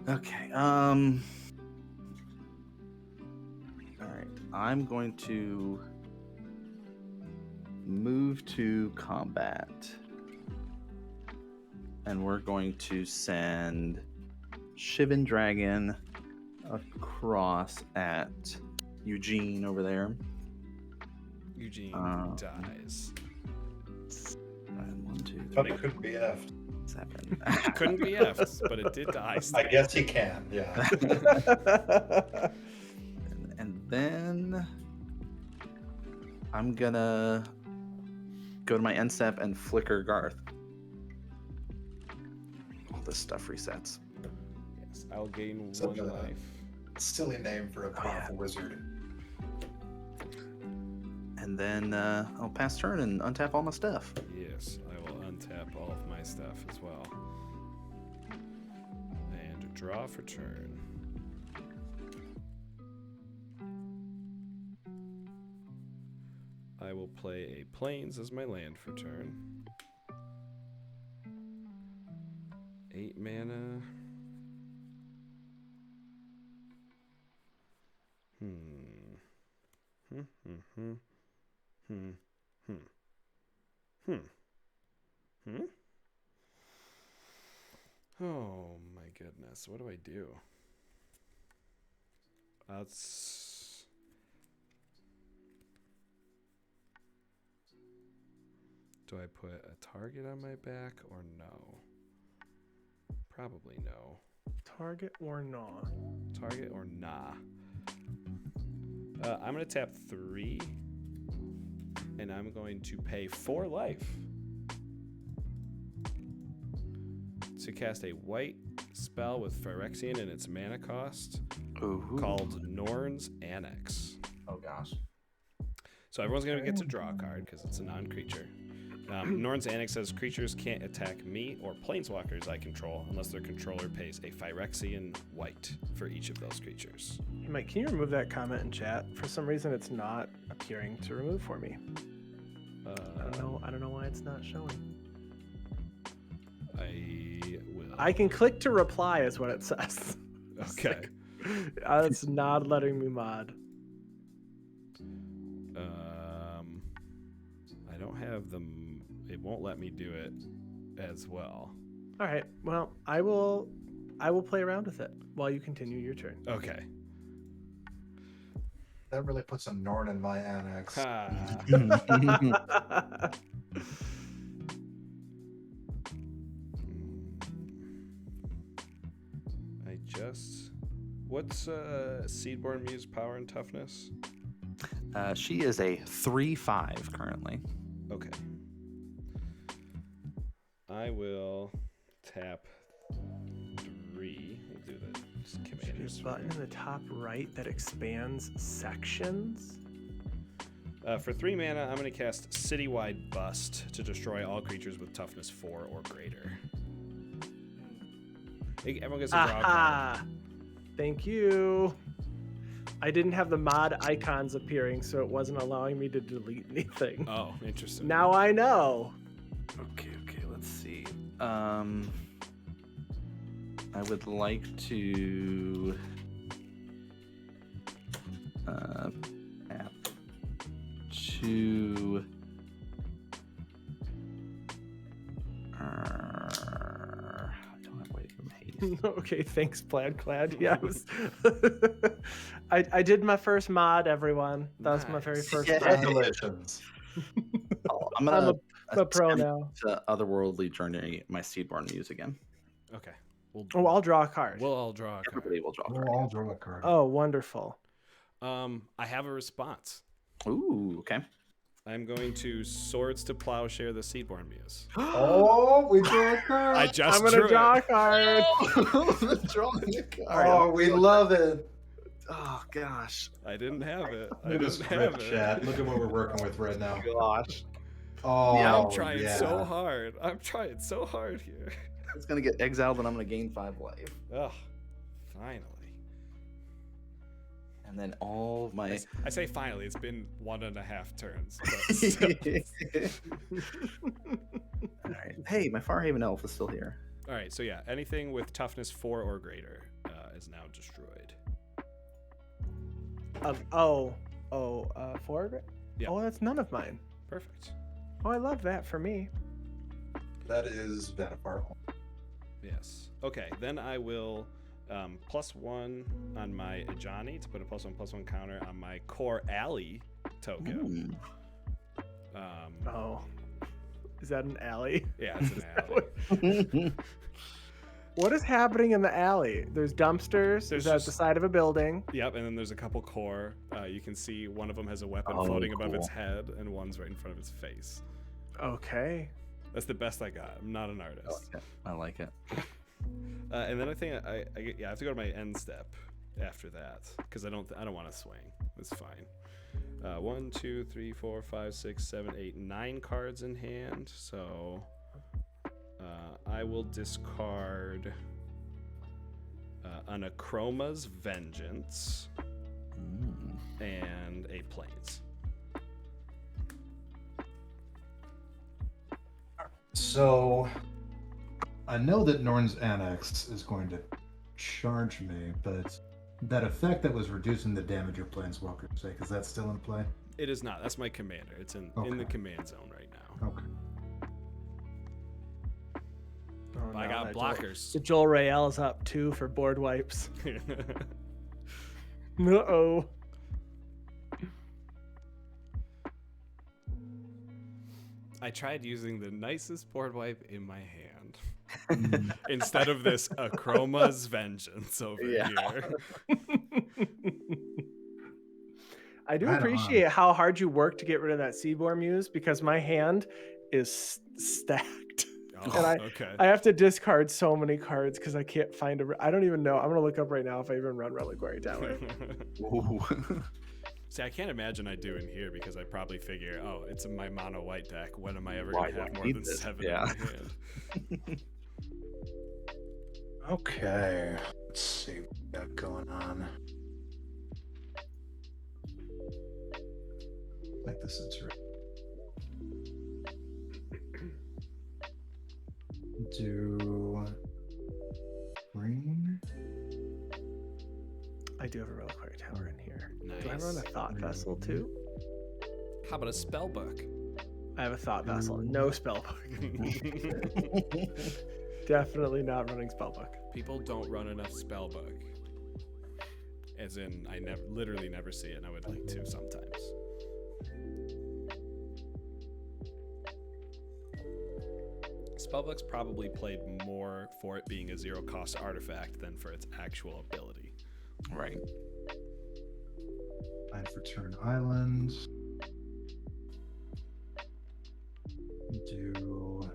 Okay. All right. I'm going to move to combat. And we're going to send Shivan Dragon across at Eugene over there. Eugene dies. And 1, 2, 3, Probably couldn't be effed. 7. Couldn't be F's, but it did die. I guess he can, yeah. And then I'm gonna go to my end step and flicker Garth. All this stuff resets. Yes, I'll gain So, 1 life. Silly name for a powerful wizard. And then I'll pass turn and untap all my stuff. Yes, I will untap all of my stuff as well. And draw for turn. I will play a Plains as my land for turn. 8 mana. Oh my goodness, what do I do? That's... Do I put a target on my back or no? Probably no. Target or nah? Target or nah? I'm going to tap 3. And I'm going to pay 4 life to cast a white spell with Phyrexian in its mana cost called Norn's Annex. Oh gosh. So everyone's going to get to draw a card because it's a non-creature. Norn's Annex says creatures can't attack me or planeswalkers I control unless their controller pays a Phyrexian white for each of those creatures. Hey, Mike, can you remove that comment in chat? For some reason, it's not appearing to remove for me. I don't know why it's not showing. I will. I can click to reply, is what it says. Okay. It's not letting me mod. I don't have them. It won't let me do it as well. All right. Well, I will play around with it while you continue your turn. Okay. That really puts a Norn in my annex. Ha. What's Seedborn Muse power and toughness? She is a 3/5 currently. Okay. I will tap 3. We'll do the There's commanders. a button in the top right that expands sections. For 3 mana, I'm going to cast Citywide Bust to destroy all creatures with toughness 4 or greater. Everyone gets a draw card. Thank you. I didn't have the mod icons appearing, so it wasn't allowing me to delete anything. Oh, interesting. Now I know. Okay, let's see. I would like to app to I don't have weight from haste. Okay, thanks, Plaid Clad. Yeah, I did my first mod, everyone. That was my very first mod. Congratulations. I'm gonna I'm a pro attempt now. to otherworldly journey my Seedborn Muse again. Okay. Oh, I'll draw a card. We'll all draw a card. Everybody will draw a We'll card. all draw a card. Oh, wonderful. I have a response. Ooh, okay. I'm going to Swords to Plowshare the Seedborn Muse. Oh, we drew a card. I just I'm gonna drew draw a it. card. Drawing a card. Oh, we love it. Oh gosh. I didn't have it. I Look at this didn't have rip it. chat. Look at what we're working with right now. Gosh. Oh, Yeah, I'm trying yeah. so hard. I'm trying so hard here. It's gonna get exiled, and I'm gonna gain 5 life. Ugh, finally. And then all of my. I say finally. It's been 1.5 turns. But still. All right. Hey, my Farhaven elf is still here. All right. So yeah, anything with toughness 4 or greater is now destroyed. 4? Yeah. Oh, that's none of mine. Perfect. Oh, I love that for me. That is Vannifar. Yes. Okay. Then I will +1 on my Ajani to put a +1/+1 counter on my Core Alley token. Oh, is that an alley? Yeah, it's an alley. What is happening in the alley? There's dumpsters. There's Is that just- the side of a building? Yep, and then there's a couple core. You can see one of them has a weapon Oh, floating above its cool. head, and one's right in front of its face. Okay. That's the best I got. I'm not an artist. I like it. And then I think I have to go to my end step after that because I don't want to swing. It's fine. 1, 2, 3, 4, 5, 6, 7, 8, 9 cards in hand. So I will discard an Achroma's Vengeance and a Plains. So, I know that Norn's Annex is going to charge me, but that effect that was reducing the damage of Planeswalkers, is that still in play? It is not. That's my commander. It's in the command zone right now. Okay. Oh, I no, got that blockers. The Joel Rael's up 2 for board wipes. Uh-oh. I tried using the nicest board wipe in my hand instead of this Achroma's Vengeance over here. I do Right on. appreciate how hard you work to get rid of that Seaborn Muse because my hand is stacked. Oh, And okay. I have to discard so many cards because I can't find I don't even know. I'm going to look up right now if I even run Reliquary Tower. Ooh. See, I can't imagine I do in here because I probably figure, oh, it's my mono white deck. When am I ever Why going to do I have more need than this? 7 Yeah. in my hand? Okay. Let's see what we got going on. I think this is right. Do green. I do have a Reliquary Tower in here. Nice. Do I run a Thought Vessel too? How about a spell book? I have a Thought Vessel. No Spellbook. Definitely not running Spellbook. People don't run enough spell book. As in, I literally never see it, and I would like to sometimes. Spellbook's probably played more for it being a 0-cost artifact than for its actual ability. Right. 9 for turn island. Do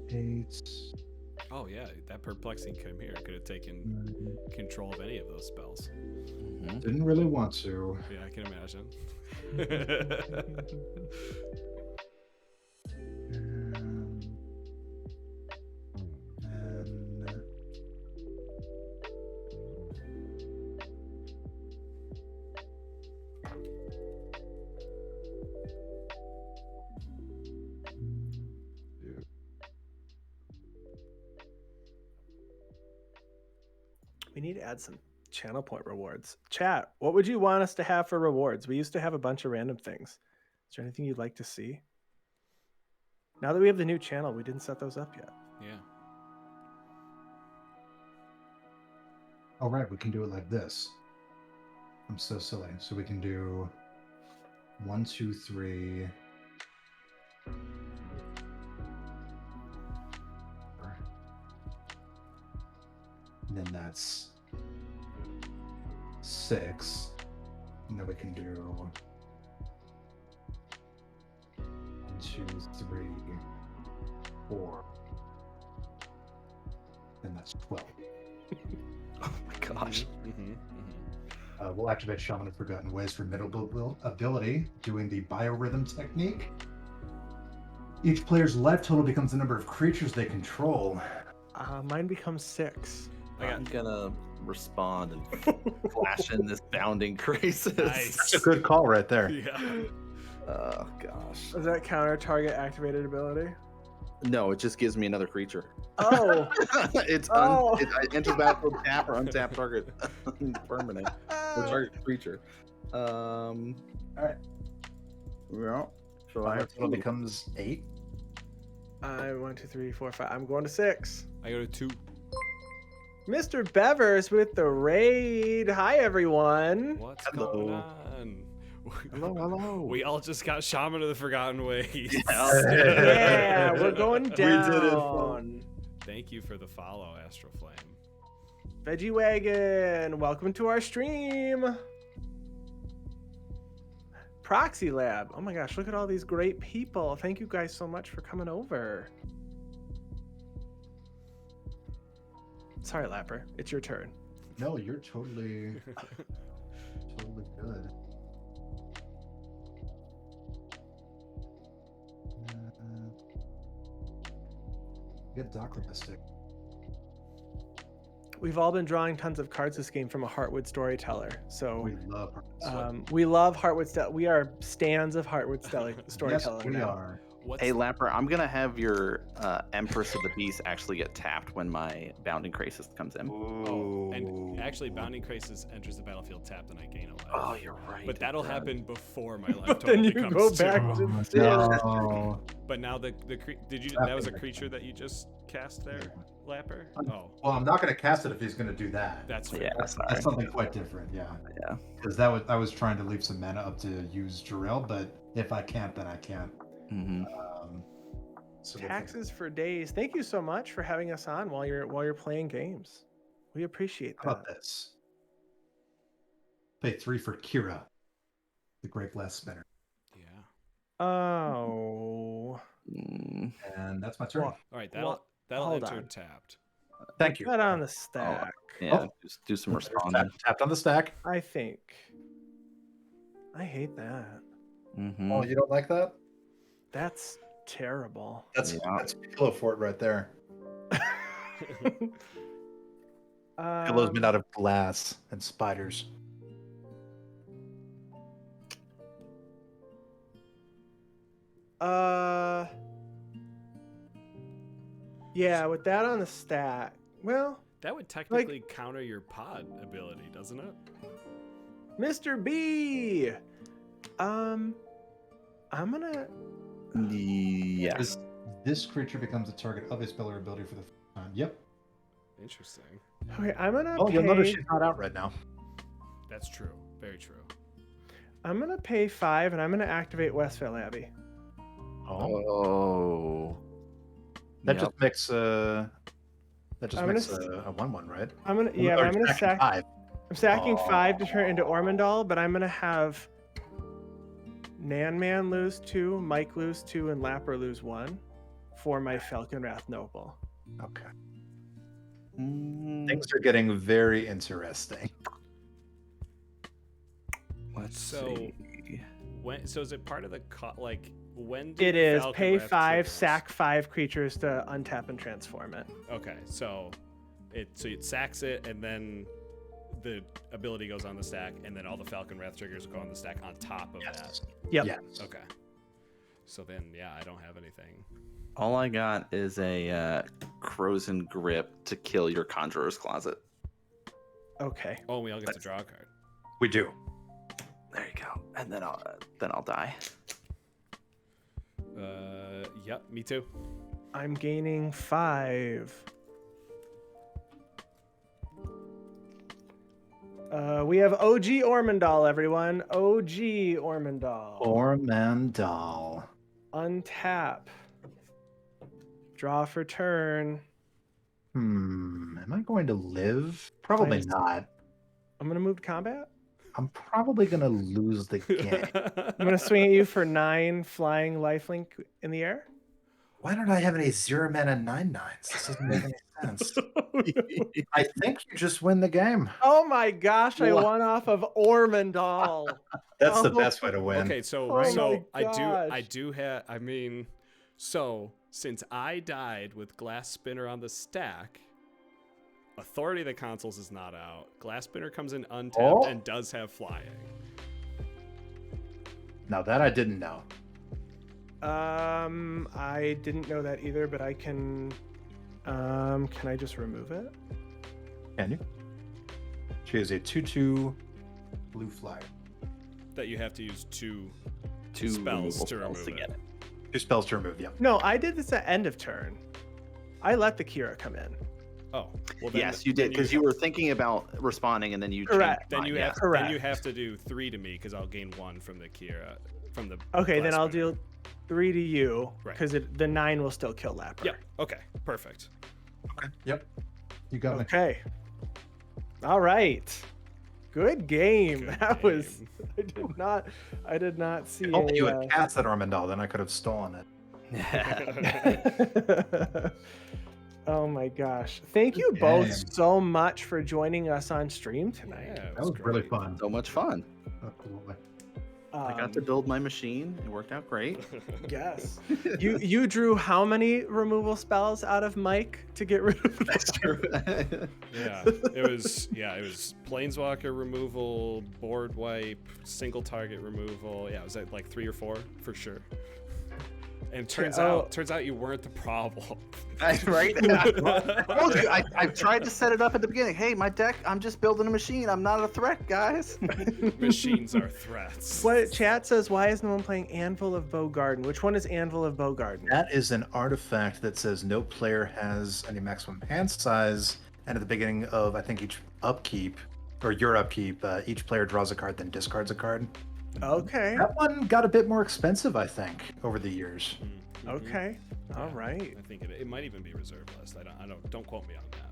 8. Oh yeah, that perplexing chimera could have taken control of any of those spells. Mhm. Didn't really want to. Yeah, I can imagine. And We need to add some channel point rewards. Chat, what would you want us to have for rewards? We used to have a bunch of random things. Is there anything you'd like to see? Now that we have the new channel, we didn't set those up yet. Yeah. all right, we can do it like this. I'm so silly. So we can do 1, 2, 3. And then that's 6. And then we can do 1, 2, 3, 4. And that's 12. Oh my gosh. We'll activate Shaman of Forgotten Ways for middle ability, doing the biorhythm technique. Each player's life total becomes the number of creatures they control. Mine becomes 6. I'm gonna respond and flash in this bounding crisis. Nice. That's a good call right there. Yeah. Oh gosh. Does that counter target activated ability? No, it just gives me another creature. Oh. It's Oh. I enter battle tap or untap target permanent or target creature. All right. Yeah. So I Life have total to becomes 8. 1, 2, 3, 4, 5. I'm going to 6. I go to 2. Mr. Bevers with the raid. Hi, everyone. What's Hello. going on? hello. We all just got Shaman of the Forgotten Ways. Yeah, we're going did it, down. Thank you for the follow, Astroflame. Veggie Wagon, welcome to our stream. Proxy Lab. Oh my gosh, look at all these great people. Thank you guys so much for coming over. Sorry, Lapper. It's your turn. No, you're totally good. Get Doc Mystic. We've all been drawing tons of cards this game from a Heartwood storyteller. So We love her. we love Heartwood. We are stands of Heartwood storytelling. Yes, we now. are. What's Hey Lapper, I'm gonna have your Empress of the Beast actually get tapped when my bounding crisis comes in. Oh, and actually, Bounding Crisis enters the battlefield tapped, and I gain a life. Oh, you're right. But that'll God. happen before my life But total then you becomes go 2. back to No. But now that was a creature that you just cast there, Lapper? Oh, Well, I'm not going to cast it if he's going to do that. that's fair. Yeah, sorry. That's something quite different, yeah. Yeah. Because I was trying to leave some mana up to use Jarrell, but if I can't, then I can't. Mm-hmm. So Taxes for days. Thank you so much for having us on while you're playing games. We appreciate How that. about this? Pay 3 for Kira, the Great Glass Spinner, Yeah. Oh. Mm. and that's my turn. Well, All right, that'll hold enter on. tapped. Thank you. Put that on the stack. Yeah, Oh. just do some responding. Tapped on the stack. I think. I hate that. Mm-hmm. Oh, you don't like that? That's terrible. That's Yeah. pillow fort right there. Pillows made out of glass and spiders. Yeah, with that on the stack. Well, That would technically counter your pod ability, doesn't it? Mr. B. I'm gonna. Yeah. This creature becomes a target of a spell or ability for the first time. Yep. Interesting. Okay, I'm gonna. Oh, pay, you'll notice she's not out right now. That's true. Very true. I'm gonna pay 5, and I'm gonna activate Westvale Abbey. Oh. That Yep. just makes that just I'm makes gonna a 1/1, right? I'm gonna. Yeah, Or but I'm gonna stacking sack. 5. I'm stacking Aw. 5 to turn into Ormondal, but I'm gonna have Nanman lose 2, Mike lose 2, and Lapper lose 1 for my Falconwrath Noble. Okay. Mm, Things are getting very interesting. let's So- see. So is it part of the when? do It is Falcon pay Wrath 5, triggers? sack 5 creatures to untap and transform it. Okay, so it sacks it, and then the ability goes on the stack, and then all the Falcon Wrath triggers go on the stack on top of Yes. Yep. Yes. that. Okay. So then, yeah, I don't have anything. All I got is a Frozen Grip to kill your Conjurer's Closet. Okay. Oh, we all get to draw a card. We do. There you go. And then I'll die. Yep, me too. I'm gaining 5. We have OG Ormondal, everyone. OG Ormondal. Ormandal. Untap. Draw for turn. Am I going to live? Probably Nice. not. I'm gonna move to combat. I'm probably gonna lose the game. I'm gonna swing at you for 9 flying lifelink in the air. Why don't I have any 0 mana 9/9s? This doesn't make any sense. I think you just win the game. Oh my gosh, I What? won off of Ormondal. That's the Oh. best way to win. Okay, so Oh so my I gosh. do have. I mean, so since I died with Glass Spinner on the stack, Authority of the Consuls is not out. Glass Spinner comes in untapped Oh. and does have flying. Now that I didn't know. I didn't know that either, but I can I just remove it? Can you? She is a 2/2 blue flyer. That you have to use two Two spells removal to remove to it. get it. 2 spells to remove, yeah. No, I did this at end of turn. I let the Kira come in. Oh, well then, Yes, you then did, because you were thinking about responding and then you Correct. changed Then your you mind, have yeah. Correct. then you have to do 3 to me because I'll gain 1 from the Kira from the. Okay, Glass then I'll Spinner. do 3 to you Right. because the 9 will still kill Lapper. Yeah. Okay. Perfect. Okay. Yep. You got me. Okay. All right. Good game. Good That was. game. I did not see. Hope you a, had cats at Ormondal, then I could have stolen it. Oh my gosh. Thank you Good both game. so much for joining us on stream tonight. Yeah, it That was really great. fun. So much fun. Absolutely. I got to build my machine. It worked out great. Yes. You drew how many removal spells out of Mike to get rid of That's true. Yeah, it was planeswalker removal, board wipe, single target removal. Yeah, it was like 3 or 4 for sure. And turns out you weren't the problem. Right? I told you, I tried to set it up at the beginning. Hey, my deck, I'm just building a machine. I'm not a threat, guys. Machines are threats. What chat says, why is no one playing Anvil of Bogarden? Which one is Anvil of Bogarden? That is an artifact that says no player has any maximum hand size, and at the beginning of, I think, each upkeep, or your upkeep, each player draws a card, then discards a card. Okay. That one got a bit more expensive, I think, over the years. Mhm. Okay. All right. I think it might even be reserve list. Don't quote me on that,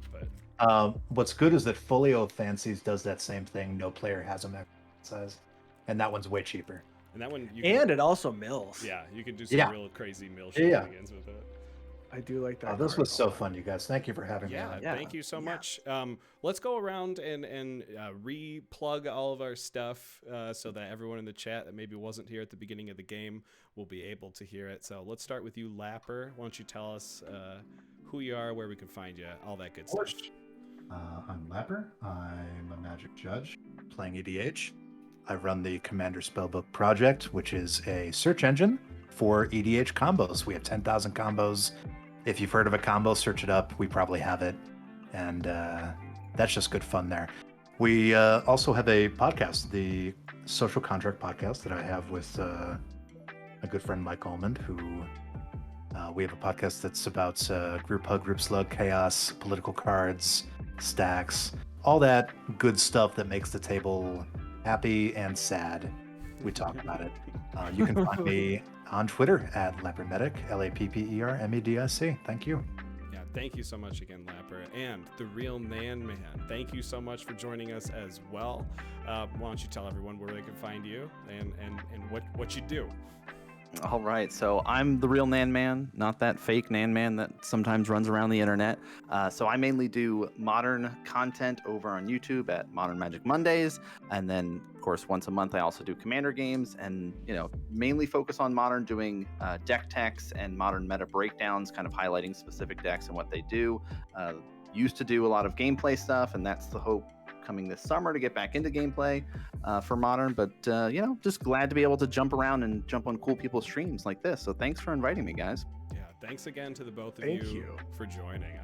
but What's good is that Folio Fancies does that same thing. No player has a maximum size, and that one's way cheaper. and that one you And can, it also mills. yeah, you could do some Yeah. real crazy mill Yeah. shenanigans with it. I do like that. This card. was so fun, you guys. Thank you for having me Yeah, on. Yeah. thank you so much. Let's go around and re-plug all of our stuff so that everyone in the chat that maybe wasn't here at the beginning of the game will be able to hear it. So let's start with you, Lapper. Why don't you tell us who you are, where we can find you, all that good Of course. stuff. I'm Lapper. I'm a magic judge playing EDH. I run the Commander Spellbook Project, which is a search engine for EDH combos. We have 10,000 combos. If you've heard of a combo, search it up. We probably have it. And that's just good fun there. We also have a podcast, the Social Contract Podcast, that I have with a good friend, Mike Ullman, who we have a podcast that's about group hug, group slug, chaos, political cards, stacks, all that good stuff that makes the table happy and sad. We talk about it. You can find me on Twitter at Lappermedic, LAPPERMEDIC. Thank you. Yeah, thank you so much again, Lapper. And TheRealNanMan, thank you so much for joining us as well. Why don't you tell everyone where they can find you and what you do? All right, so I'm the real Nan Man, not that fake Nan Man that sometimes runs around the internet. So I mainly do modern content over on YouTube at Modern Magic Mondays, and then of course once a month I also do Commander games, and mainly focus on Modern, doing deck techs and Modern meta breakdowns, kind of highlighting specific decks and what they do. Used to do a lot of gameplay stuff, and that's the hope coming this summer to get back into gameplay for Modern, but just glad to be able to jump around and jump on cool people's streams like this. So thanks for inviting me, guys. Yeah, thanks again to the both of Thank you you. for joining us.